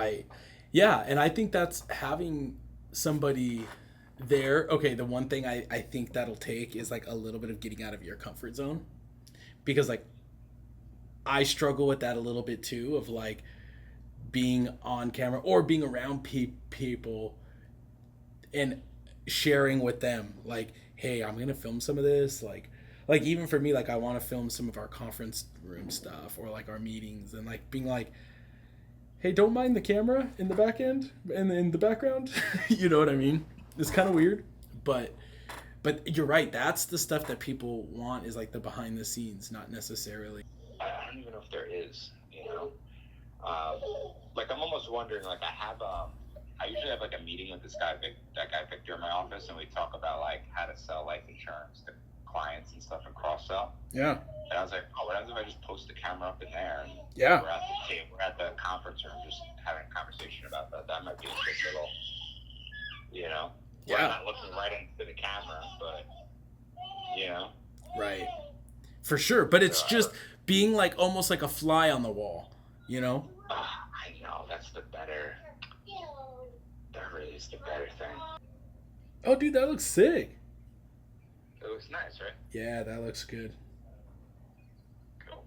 Right. Yeah, and I think that's having somebody there. Okay, the one thing I think that'll take is like a little bit of getting out of your comfort zone. Because like I struggle with that a little bit too, of like being on camera or being around people and sharing with them like, hey, I'm gonna film some of this, like even for me, like I want to film some of our conference room stuff or like our meetings, and like being like, hey, don't mind the camera in the back end and in the background. You know what I mean? It's kind of weird, but you're right. That's the stuff that people want, is like the behind the scenes, not necessarily. I don't even know if there is, you know. Um, like I'm almost wondering. Like I usually have like a meeting with that guy Victor in my office, and we talk about like how to sell life insurance to clients and stuff and cross sell. Yeah. And I was like, oh, what happens if I just post the camera up in there and Yeah. we're at the conference room just having a conversation about that. That might be a good little, you know. Yeah. I'm not looking right into the camera, but you know. Right. For sure, but it's just being like almost like a fly on the wall, you know? I know, that's the better. That really is the better thing. Oh, dude, that looks sick. It looks nice, right? Yeah, that looks good. Cool.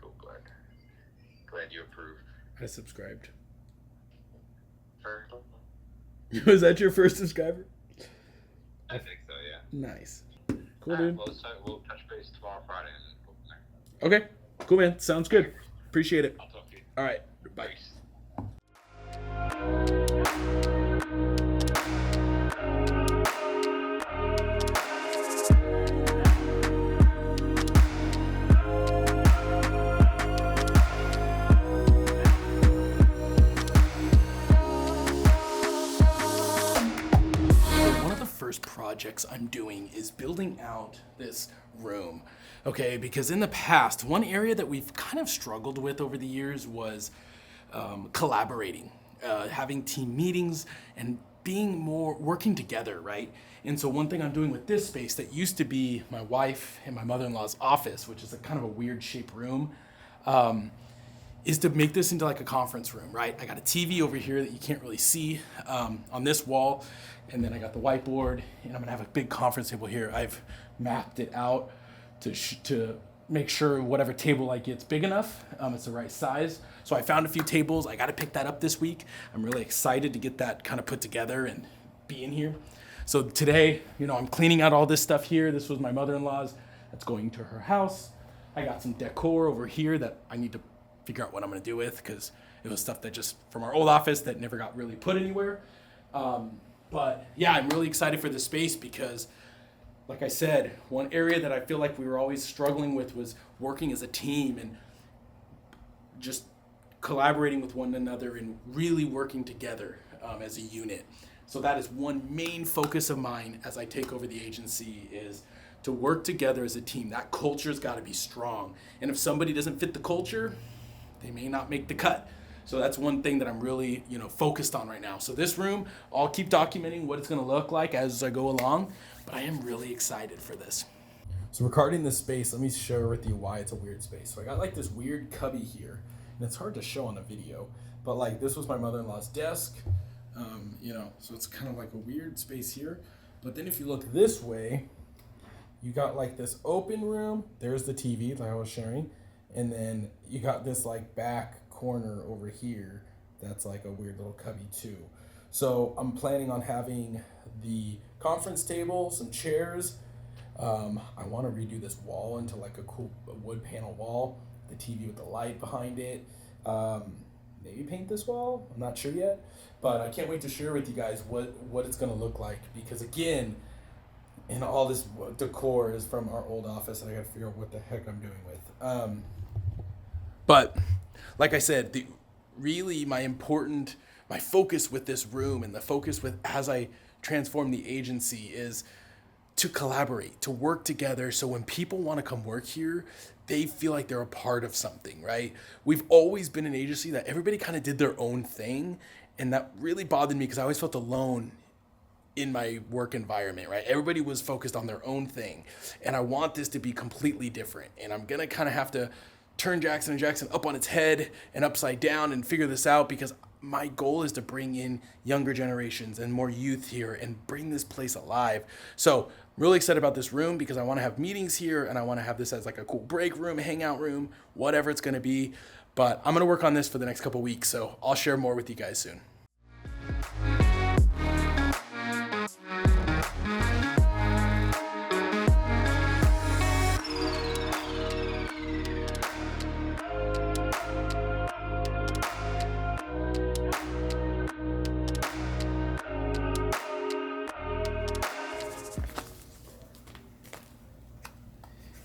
Cool, glad you approved. I subscribed. For Was that your first subscriber? I think so, yeah. Nice. Cool, dude. Well, we'll touch base tomorrow, Friday, and go from there. Okay. Cool, man. Sounds good. Appreciate it. I'll talk to you. All right. Bye. Peace. One of the first projects I'm doing is building out this room. Okay, because in the past, one area that we've kind of struggled with over the years was collaborating, having team meetings, and being more working together, right? And so one thing I'm doing with this space that used to be my wife and my mother-in-law's office, which is a kind of a weird shaped room, is to make this into like a conference room, right? I got a TV over here that you can't really see on this wall, and then I got the whiteboard, and I'm gonna have a big conference table here. I've mapped it out to make sure whatever table I get's big enough, it's the right size. So I found a few tables. I got to pick that up this week. I'm really excited to get that kind of put together and be in here. So today, I'm cleaning out all this stuff here. This was my mother-in-law's. That's going to her house. I got some decor over here that I need to figure out what I'm going to do with, because it was stuff that just from our old office that never got really put anywhere. But yeah, I'm really excited for this space because, like I said, one area that I feel like we were always struggling with was working as a team and just collaborating with one another and really working together as a unit. So that is one main focus of mine as I take over the agency, is to work together as a team. That culture's got to be strong. And if somebody doesn't fit the culture, they may not make the cut. So that's one thing that I'm really, focused on right now. So this room, I'll keep documenting what it's going to look like as I go along, but I am really excited for this. So regarding this space, let me share with you why it's a weird space. So I got like this weird cubby here, and it's hard to show on a video, but like this was my mother-in-law's desk, so it's kind of like a weird space here. But then if you look this way, you got like this open room. There's the TV like I was sharing. And then you got this like back corner over here that's like a weird little cubby too. So I'm planning on having the conference table, some chairs. I want to redo this wall into like a cool wood panel wall, the TV with the light behind it. Maybe paint this wall, I'm not sure yet, but I can't wait to share with you guys what it's going to look like, because again, and all this decor is from our old office, and I got to figure out what the heck I'm doing with. But like I said, my focus with this room and the focus with as I transform the agency is to collaborate, to work together. So when people want to come work here, they feel like they're a part of something, right? We've always been an agency that everybody kind of did their own thing. And that really bothered me because I always felt alone in my work environment, right? Everybody was focused on their own thing. And I want this to be completely different. And I'm going to kind of have to turn Jackson & Jackson up on its head and upside down and figure this out, because my goal is to bring in younger generations and more youth here and bring this place alive. So I'm really excited about this room because I want to have meetings here and I want to have this as like a cool break room, hangout room, whatever it's going to be. But I'm going to work on this for the next couple weeks, so I'll share more with you guys soon.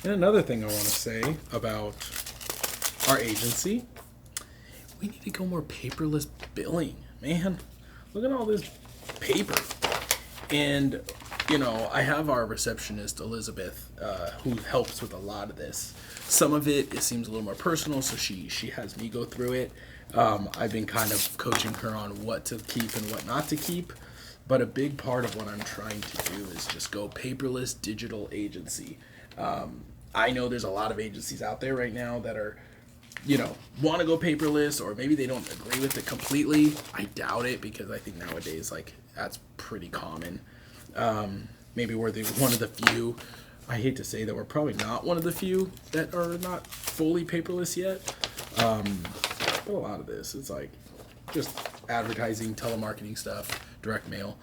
And another thing I want to say about our agency, we need to go more paperless billing, man. Look at all this paper. And, you know, I have our receptionist, Elizabeth, who helps with a lot of this. Some of it seems a little more personal, so she has me go through it. I've been kind of coaching her on what to keep and what not to keep. But a big part of what I'm trying to do is just go paperless digital agency. I know there's a lot of agencies out there right now that are, you know, want to go paperless, or maybe they don't agree with it completely. I doubt it, because I think nowadays, like, that's pretty common. Maybe we're one of the few. I hate to say that we're probably not one of the few that are not fully paperless yet. But a lot of this, it's like just advertising, telemarketing stuff, direct mail.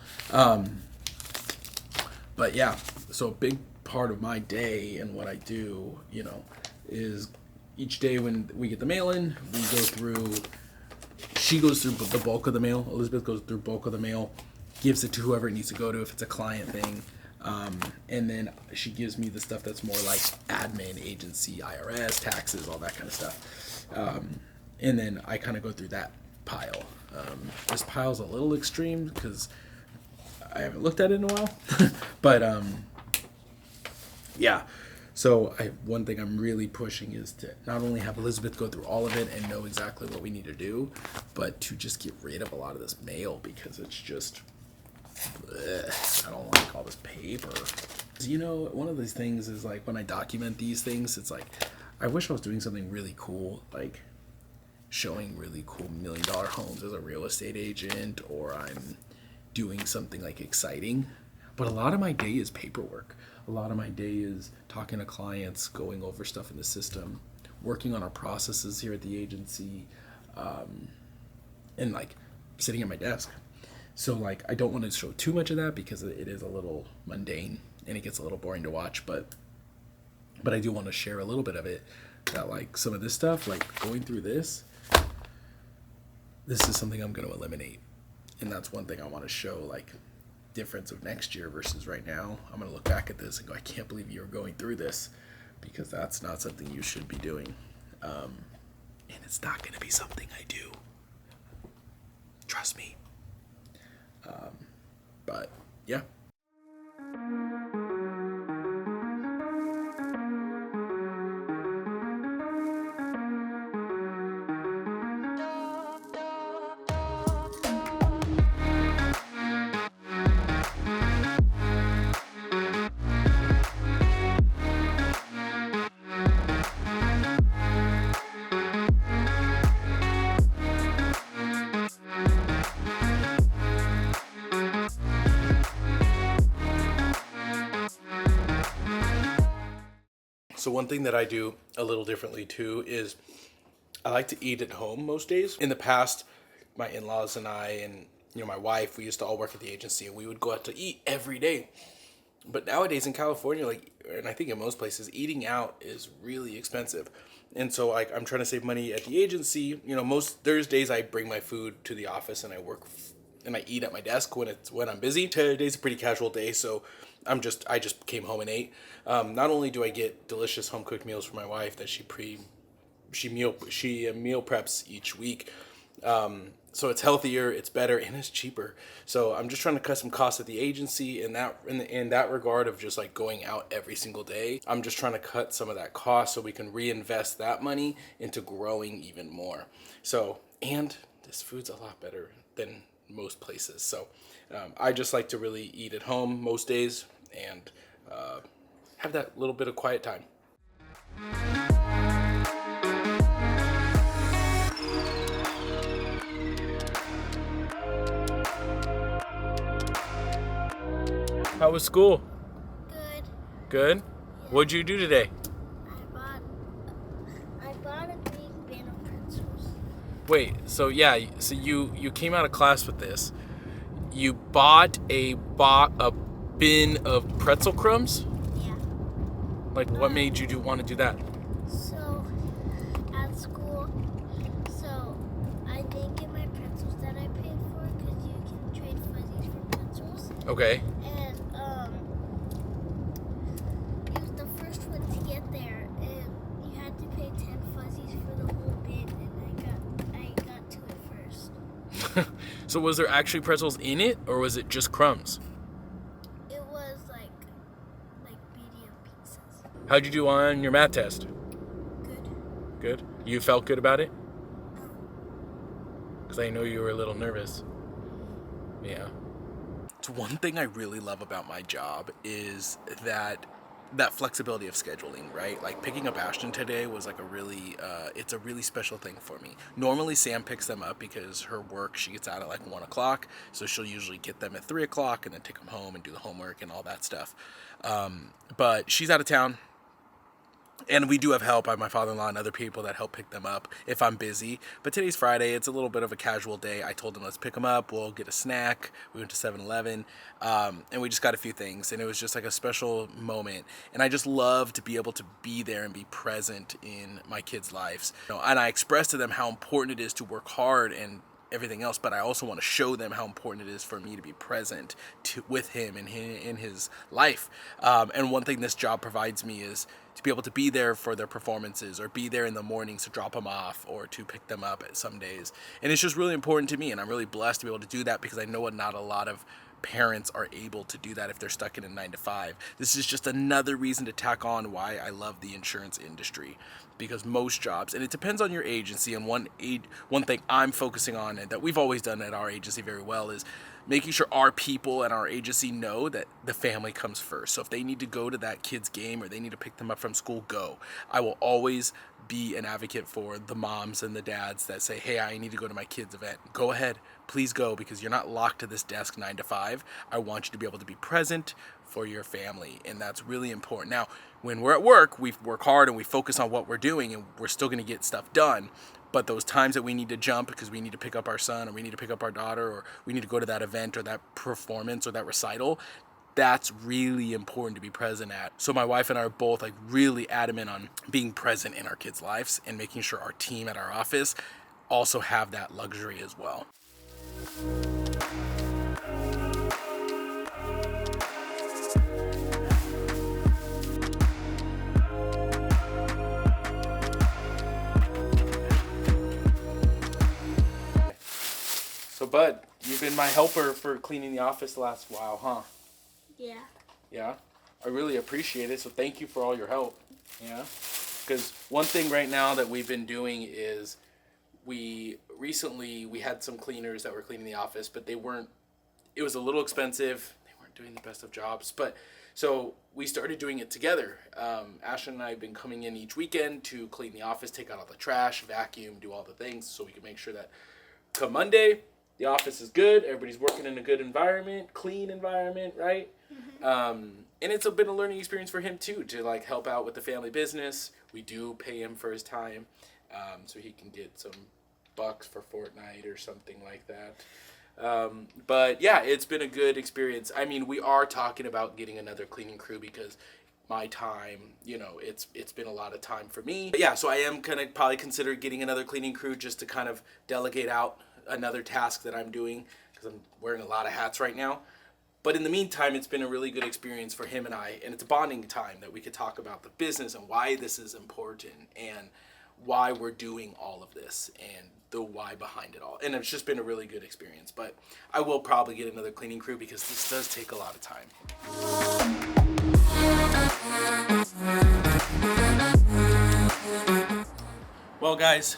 But yeah, so a big part of my day and what I do, you know, is each day when we get the mail in, she goes through the bulk of the mail. Elizabeth goes through bulk of the mail, gives it to whoever it needs to go to if it's a client thing. And then she gives me the stuff that's more like admin, agency, IRS, taxes, all that kind of stuff. And then I kind of go through that pile. This pile's a little extreme because I haven't looked at it in a while. But yeah. So one thing I'm really pushing is to not only have Elizabeth go through all of it and know exactly what we need to do, but to just get rid of a lot of this mail, because it's just, I don't like all this paper. You know, one of these things is like when I document these things, it's like, I wish I was doing something really cool, like showing really cool $1 million homes as a real estate agent, or I'm doing something like exciting. But a lot of my day is paperwork. A lot of my day is talking to clients, going over stuff in the system, working on our processes here at the agency, and like sitting at my desk. So like, I don't want to show too much of that because it is a little mundane and it gets a little boring to watch, but I do want to share a little bit of it, that like some of this stuff, like going through this is something I'm going to eliminate. And that's one thing I want to show, like, difference of next year versus right now. I'm going to look back at this and go, I can't believe you're going through this, because that's not something you should be doing. And it's not going to be something I do. Trust me. But yeah. So one thing that I do a little differently too is I like to eat at home most days. In the past, my in-laws and I and, you know, my wife, we used to all work at the agency and we would go out to eat every day. But nowadays in California, like, and I think in most places, eating out is really expensive. And so like, I'm trying to save money at the agency. You know, most Thursdays I bring my food to the office and I work and I eat at my desk when I'm busy. Today's a pretty casual day, so I just came home and ate. Not only do I get delicious home cooked meals for my wife that she meal preps each week, so it's healthier, it's better, and it's cheaper. So I'm just trying to cut some costs at the agency in that regard of just like going out every single day. I'm just trying to cut some of that cost so we can reinvest that money into growing even more. So, and this food's a lot better than most places. So I just like to really eat at home most days and have that little bit of quiet time. How was school? Good. Good? Yeah. What'd you do today? I bought a big bin of pretzels. Wait, so you came out of class with this. You bought a bin of pretzel crumbs? Yeah. Like, what made you want to do that? So, at school, I didn't get my pretzels that I paid for because you can trade fuzzies for pretzels. Okay. And, it was the first one to get there, and you had to pay 10 fuzzies for the whole bin, and I got to it first. So was there actually pretzels in it, or was it just crumbs? It was like medium pieces. How'd you do on your math test? Good. Good? You felt good about it? Because I know you were a little nervous. Yeah. So one thing I really love about my job is that flexibility of scheduling, right? Like picking up Ashton today was like it's a really special thing for me. Normally Sam picks them up because her work, she gets out at like 1 o'clock. So she'll usually get them at 3 o'clock and then take them home and do the homework and all that stuff. But she's out of town. And we do have help by my father-in-law and other people that help pick them up if I'm busy. But today's Friday. It's a little bit of a casual day. I told them, let's pick them up. We'll get a snack. We went to 7-Eleven, and we just got a few things. And it was just like a special moment. And I just love to be able to be there and be present in my kids' lives. And I expressed to them how important it is to work hard and everything else, but I also want to show them how important it is for me to be present with him and in his life. And one thing this job provides me is to be able to be there for their performances, or be there in the mornings to drop them off or to pick them up at some days. And it's just really important to me, and I'm really blessed to be able to do that because I know not a lot of parents are able to do that if they're stuck in a 9-to-5. This is just another reason to tack on why I love the insurance industry, because most jobs, and it depends on your agency, and one thing I'm focusing on and that we've always done at our agency very well is making sure our people and our agency know that the family comes first. So if they need to go to that kid's game or they need to pick them up from school, go. I will always be an advocate for the moms and the dads that say, hey, I need to go to my kid's event. Go ahead, please go, because you're not locked to this desk 9-to-5. I want you to be able to be present for your family, and that's really important. Now, when we're at work, we work hard and we focus on what we're doing, and we're still going to get stuff done. But those times that we need to jump because we need to pick up our son, or we need to pick up our daughter, or we need to go to that event or that performance or that recital, that's really important to be present at. So my wife and I are both like really adamant on being present in our kids' lives and making sure our team at our office also have that luxury as well. So, Bud, you've been my helper for cleaning the office the last while, huh? Yeah. Yeah? I really appreciate it, so thank you for all your help. Yeah? Because one thing right now that we've been doing is we had some cleaners that were cleaning the office, but it was a little expensive. They weren't doing the best of jobs. But so we started doing it together. Ashton and I have been coming in each weekend to clean the office, take out all the trash, vacuum, do all the things so we can make sure that come Monday, the office is good, everybody's working in a good environment, clean environment, right? Mm-hmm. And it's been a learning experience for him too, to like help out with the family business. We do pay him for his time, so he can get some bucks for Fortnite or something like that. But yeah, it's been a good experience. I mean, we are talking about getting another cleaning crew because my time, it's been a lot of time for me. But yeah, so I am gonna probably consider getting another cleaning crew just to kind of delegate out another task that I'm doing, because I'm wearing a lot of hats right now. But in the meantime, it's been a really good experience for him and I, and it's a bonding time that we could talk about the business and why this is important and why we're doing all of this and the why behind it all. And it's just been a really good experience. But I will probably get another cleaning crew because this does take a lot of time. Well, guys,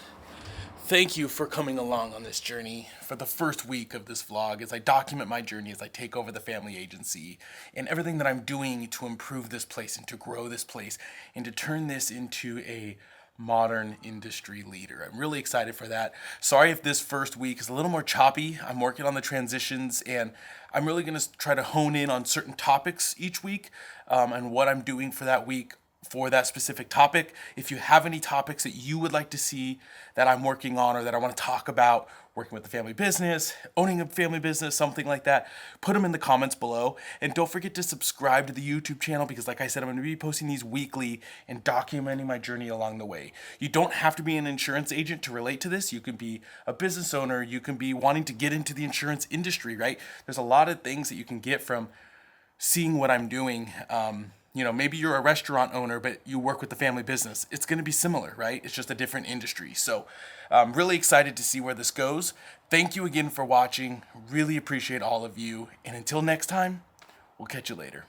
thank you for coming along on this journey for the first week of this vlog as I document my journey as I take over the family agency and everything that I'm doing to improve this place and to grow this place and to turn this into a modern industry leader. I'm really excited for that. Sorry if this first week is a little more choppy. I'm working on the transitions, and I'm really going to try to hone in on certain topics each week, and what I'm doing for that week for that specific topic. If you have any topics that you would like to see that I'm working on or that I want to talk about, working with the family business, owning a family business, something like that, put them in the comments below. And don't forget to subscribe to the YouTube channel because, like I said, I'm going to be posting these weekly and documenting my journey along the way. You don't have to be an insurance agent to relate to this. You can be a business owner. You can be wanting to get into the insurance industry, right? There's a lot of things that you can get from seeing what I'm doing. Maybe you're a restaurant owner, but you work with the family business. It's going to be similar, right? It's just a different industry. So I'm really excited to see where this goes. Thank you again for watching. Really appreciate all of you. And until next time, we'll catch you later.